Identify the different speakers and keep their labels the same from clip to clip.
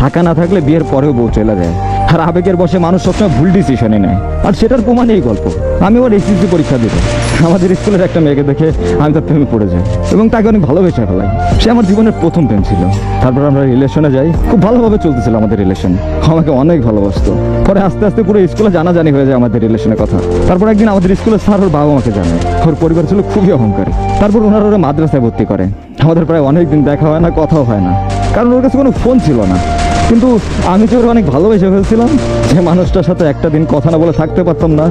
Speaker 1: টাকা না থাকলে বিয়ের পরেও বউ চলে যায়, আর আবেগের বসে মানুষ সবসময় ভুল ডিসিশনই নেয়। আর সেটার প্রমাণ এই গল্প। আমি ওর এসএসসি পরীক্ষা দিতে আমাদের স্কুলের একটা মেয়েকে দেখে আমি তার প্রেমে পড়ে যাই এবং তাকে অনেক ভালোবেসে ফেলাই। সে আমার জীবনের প্রথম প্রেম ছিল। তারপর আমরা রিলেশনে যাই, খুব ভালোভাবে চলতেছিল আমাদের রিলেশন। আমাকে অনেক ভালোবাসতো। পরে আস্তে আস্তে পুরো স্কুলে জানাজানি হয়ে যায় আমাদের রিলেশনের কথা। তারপর একদিন আমাদের স্কুলের স্যার ওর বাবা আমাকে জানায়। ওর পরিবার ছিল খুবই অহংকারী। তারপর ওনারা ওরা মাদ্রাসায় ভর্তি করে। আমাদের প্রায় অনেক দিন দেখা হয় না, কথাও হয় না, কারণ ওর কাছে কোনো ফোন ছিল না। কিন্তু আমি যে ওর অনেক ভালোবেসে ফেলছিলাম, যে মানুষটার সাথে একটা দিন কথা না বলে থাকতে পারতাম না,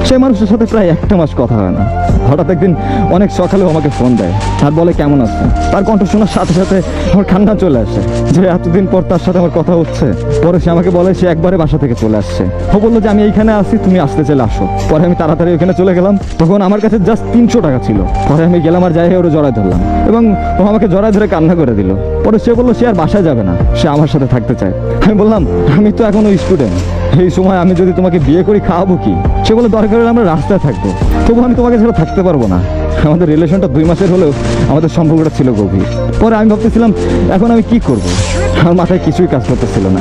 Speaker 1: সেই মানুষটার সাথে প্রায় একটা মাস কথা হয় না। হঠাৎ একদিন অনেক সকালেও আমাকে ফোন দেয় আর বলে কেমন আছে। তার কণ্ঠ শোনার সাথে সাথে আমার কান্না চলে আসে যে এতদিন পর তার সাথে আমার কথা হচ্ছে। পরে সে আমাকে বলে সে একবারে বাসা থেকে চলে আসছে। ও বললো যে আমি এইখানে আসি, তুমি আসতে চাইলে আসো। পরে আমি তাড়াতাড়ি ওখানে চলে গেলাম। তখন আমার কাছে জাস্ট 300 টাকা ছিল। পরে আমি গেলাম আর যাই ওরে জড়াই ধরলাম এবং ও আমাকে জড়াই ধরে কান্না করে দিল। পরে সে বললো সে আর বাসায় যাবে না, সে আমার সাথে থাকতে চায়। আমি বললাম আমি তো এখনো স্টুডেন্ট, এই সময় আমি যদি তোমাকে বিয়ে করি খাওয়াবো কি? সে বলে দরকার হলে আমরা রাস্তায় থাকবো, তবু আমি তোমাকে ছাড়া থাকতে পারবো না। আমাদের রিলেশনটা 2 মাসের হলেও আমাদের সম্পর্কটা ছিল গভীর। পরে আমি ভাবতেছিলাম এখন আমি কি করব। আমার মাথায় কিছুই কাজ করতেছিল না।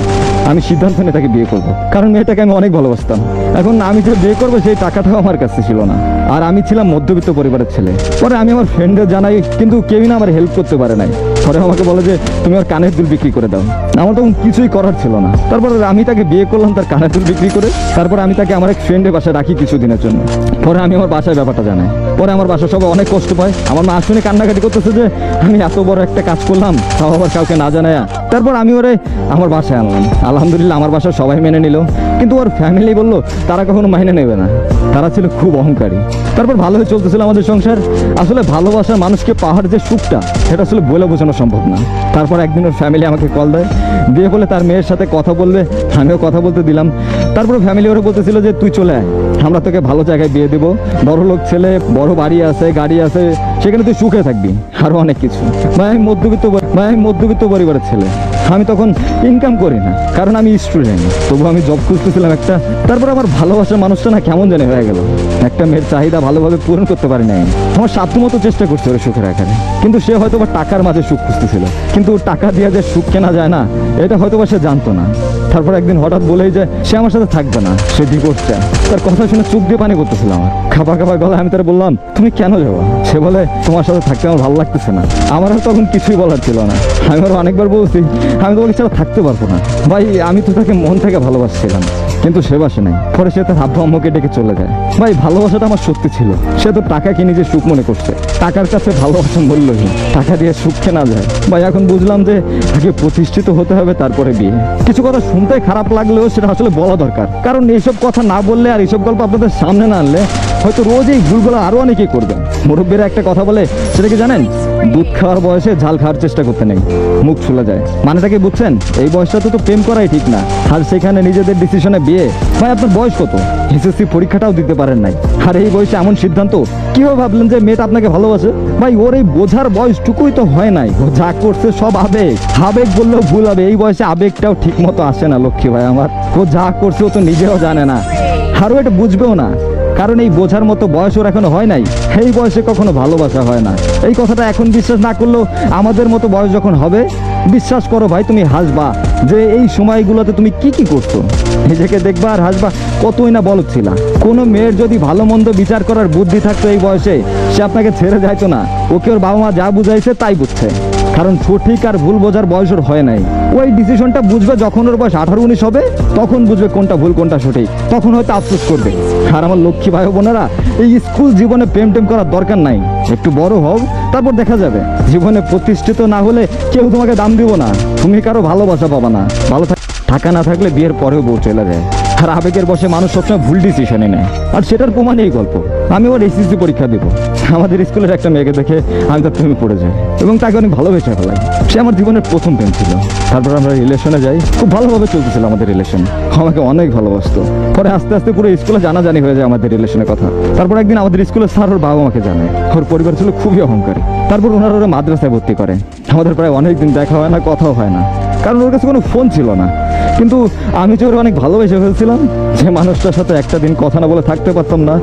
Speaker 1: আমি সিদ্ধান্ত নিয়ে তাকে বিয়ে করবো, কারণ মেয়েটাকে আমি অনেক ভালোবাসতাম। এখন আমি যে বিয়ে করবো সেই টাকাটাও আমার কাছে ছিল না, আর আমি ছিলাম মধ্যবিত্ত পরিবারের ছেলে। পরে আমি আমার ফ্রেন্ডদের জানাই, কিন্তু কেউই না আমার হেল্প করতে পারে নাই। পরে আমাকে বলে যে তুমি ওর কানের দুল বিক্রি করে দাও। আমার তখন কিছুই করার ছিল না। তারপর আমি তাকে বিয়ে করলাম তার কানের দুল বিক্রি করে। তারপর আমি তাকে আমার এক ফ্রেন্ডের বাসায় রাখি কিছুদিনের জন্য। পরে আমি আমার বাসায় ব্যাপারটা জানাই। পরে আমার বাসার সবাই অনেক কষ্ট পায়। আমার মা শুনে কান্নাকাটি করতেছে যে আমি এত বড় একটা কাজ করলাম, তাও আবার কাউকে না জানায়া। তারপর আমি ওরে আমার বাসায় আনলাম। আলহামদুলিল্লাহ আমার বাসার সবাই মেনে নিল, কিন্তু ওর ফ্যামিলি বললো তারা কখনো মাইনে নেবে না, তারা ছিল খুব অহংকারী। তারপর ভালোই চলতেছিল আমাদের সংসার। আসলে ভালোবাসার মানুষকে পাওয়ার যে সুখটা, সেটা আসলে বলে বোঝানো সম্ভব না। তারপর একদিন ওর ফ্যামিলি আমাকে কল দেয়, দিয়ে বলে তার মেয়ের সাথে কথা বলবে। আমিও কথা বলতে দিলাম। তারপর ফ্যামিলি ওরা বলতেছিল যে তুই চলে আয়, আমরা তোকে ভালো জায়গায় বিয়ে দেবো, বড় লোক ছেলে, বড় বাড়ি আছে, গাড়ি আছে, সেখানে তুই সুখে থাকবি, আরো অনেক কিছু। আমি মধ্যবিত্ত পরিবারের ছেলে। আমি তখন ইনকাম করি না, কারণ আমি স্টুডেন্ট, তবু আমি জব খুঁজতেছিলাম একটা। তারপর আমার ভালোবাসার মানুষটা না কেমন জানি হয়ে গেল। একটা মেয়ের চাহিদা ভালোভাবে পূরণ করতে পারি নাই। আমার সাধ্যমতো চেষ্টা করছে ওরা সুখে রাখার, কিন্তু সে হয়তো বা টাকার মাঝে সুখ খুঁজতেছিল। কিন্তু টাকা দিয়ে যে সুখ কেনা যায় না, এটা হয়তো বা সে জানতো না। তারপর একদিন হঠাৎ বলেই যে সে আমার সাথে থাকবে না, সে ডিভোর্স চায়। তার কথা শুনে চোখ দিয়ে পানি পড়তেছিল আমার। খাবার গলায় আমি তার বললাম তুমি কেন যাবো? সে বলে তোমার সাথে থাকতে আমার ভালো লাগতেছে না। আমার আর তখন কিছুই বলার ছিল না। আমি আরো অনেকবার বলছি আমি তোমাকে ছাড়া থাকতে পারবো না। ভাই আমি তো তাকে মন থেকে ভালোবাসছিলাম, কিন্তু সে বাসে নাই। পরে সে তার আব্বু আম্মুকে ডেকে চলে যায়। ভাই ভালোবাসাটা আমার সত্যি ছিল। সে তো টাকাকে নিজে সুখ মনে করছে। টাকার কাছে ভালোবাসা মূল্যহীন, টাকা দিয়ে সুখ কেনা যায়। ভাই এখন বুঝলাম যে আগে প্রতিষ্ঠিত হতে হবে, তারপরে বিয়ে। কিছু কথা শুনতে খারাপ লাগলেও সেটা আসলে বলা দরকার, কারণ এইসব কথা না বললে আর এইসব গল্প আপনাদের সামনে না আনলে হয়তো রোজ এই ভুলগুলো আরো অনেকেই করবেন। মুরব্বীরা একটা কথা বলে, সেটা কি জানেন? দুধ খাওয়ার বয়সে ঝাল খাওয়ার চেষ্টা করতে নেই, মুখ ছুলে যায়। মানেটা কি বুঝছেন? এই বয়সটাতে তো প্রেম করাই ঠিক না, আর সেখানে নিজেদের ডিসিশনে বিয়ে। ভাই আপনার বয়স কত? এসএসসি পরীক্ষাটাও দিতে পারেন নাই, আর এই বয়সে এমন সিদ্ধান্ত কিভাবে ভাবলেন যে মেয়েটা আপনাকে ভালোবাসে? ভাই ওর এই বোঝার বয়সটুকুই তো হয় নাই। ও যা করছে সব আবেগ। আবেগ বললেও ভুল হবে, এই বয়সে আবেগটাও ঠিক মতো আসে না লক্ষ্মী ভাই আমার। ও যা করছে ও তো নিজেও জানে না, আরও এটা বুঝবেও না, কারণ এই বোঝার মতো বয়স ওর এখনো হয় নাই। এই বয়সে কখনো ভালোবাসা হয় না। এই কথাটা এখন বিশ্বাস না করলেও আমাদের মতো বয়স যখন হবে, বিশ্বাস করো ভাই তুমি হাসবা যে এই সময়গুলোতে তুমি কি করছো। নিজেকে দেখবা আর হাসবা, কতই না বলদ ছিলা। কোনো মেয়ের যদি ভালো মন্দ বিচার করার বুদ্ধি থাকতো এই বয়সে, সে আপনাকে ছেড়ে যাইতো না। ওকে ওর বাবা মা যা বুঝাইছে তাই বুঝছে, কারণ সঠিক আর ভুল বোঝার বয়স ওর হয় নাই। ওই ডিসিশনটা বুঝবে যখন ওর বয়স 18-19 হবে, তখন বুঝবে কোনটা ভুল কোনটা সঠিক, তখন হয়তো আফসোস করবে। আর আমার লক্ষ্মী ভাই বোনেরা, এই স্কুল জীবনে প্রেম করার দরকার নাই। একটু বড় হও, তারপর দেখা যাবে। জীবনে প্রতিষ্ঠিত না হলে কেউ তোমাকে দাম দিব না, তুমি কারো ভালোবাসা পাবা না। টাকা না থাকলে বিয়ের পরেও বউ চলে যায়, আর আবেগের বসে মানুষ সবসময় ভুল ডিসিশনই নেয়। আর সেটার প্রমাণ এই গল্প। আমি ওর এসএসসি পরীক্ষা দেবো, আমাদের স্কুলের একটা মেয়েকে দেখে আমি তার প্রেমে পড়ে যাই এবং তাকে অনেক ভালোবেসে ফেলাই। সে আমার জীবনের প্রথম প্রেম ছিল। তারপর আমরা রিলেশনে যাই, খুব ভালোভাবে চলতেছিল আমাদের রিলেশন। আমাকে অনেক ভালোবাসতো। পরে আস্তে আস্তে পুরো স্কুলে জানাজানি হয়ে যায় আমাদের রিলেশনের কথা। তারপর একদিন আমাদের স্কুলের স্যার ওর বাবা আমাকে জানায়। ওর পরিবার ছিল খুবই অহংকারী। তারপর ওনারা ওরা মাদ্রাসায় ভর্তি করে। আমাদের প্রায় অনেক দিন দেখা হয় না, কথাও হয় না, কারণ ওর কাছে কোনো ফোন ছিল না। কিন্তু আমি যে ওরা অনেক ভালোবেসে ফেলছিলাম, যে মানুষটার সাথে একটা দিন কথা না বলে থাকতে পারতাম না,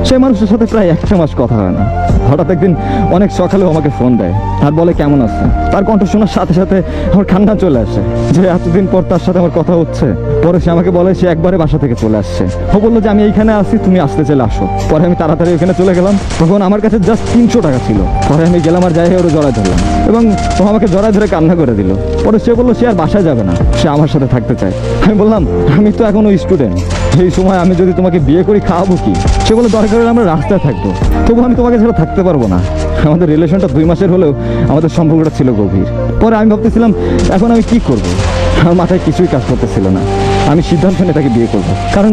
Speaker 1: সেই মানুষটার সাথে প্রায় একটা মাস কথা হয় না। হঠাৎ একদিন অনেক সকালেও আমাকে ফোন দেয় আর বলে কেমন আছে। তার কণ্ঠ শোনার সাথে সাথে আমার কান্না চলে আসে যে এতদিন পর তার সাথে আমার কথা হচ্ছে। পরে সে আমাকে বলে সে একবারে বাসা থেকে চলে আসছে। ও বললো যে আমি এইখানে আছি, তুমি আসতে চাইলে আসো। পরে আমি তাড়াতাড়ি ওখানে চলে গেলাম। তখন আমার কাছে জাস্ট 300 টাকা ছিল। পরে আমি গেলাম আর যাই ওর জড়ায় ধরলাম এবং ও আমাকে জড়ায় ধরে কান্না করে দিল। পরে সে বললো সে আর বাসায় যাবে না, সে আমার সাথে থাকতে চায়। আমি বললাম আমি তো এখনো স্টুডেন্ট, এই সময় আমি যদি তোমাকে বিয়ে করি খাওয়াবো কি? সে বলে দরকার হলে আমরা রাস্তায় থাকবো, তবু আমি তোমাকে ছাড়া থাকতে পারবো না। আমাদের রিলেশনটা 2 মাসের হলেও আমাদের সম্পর্কটা ছিল গভীর। পরে আমি ভাবতেছিলাম এখন আমি কি করবো, আমার মাথায় কিছুই কাজ করতেছিল না। আমি সিদ্ধান্ত নিয়ে তাকে বিয়ে করবো, কারণ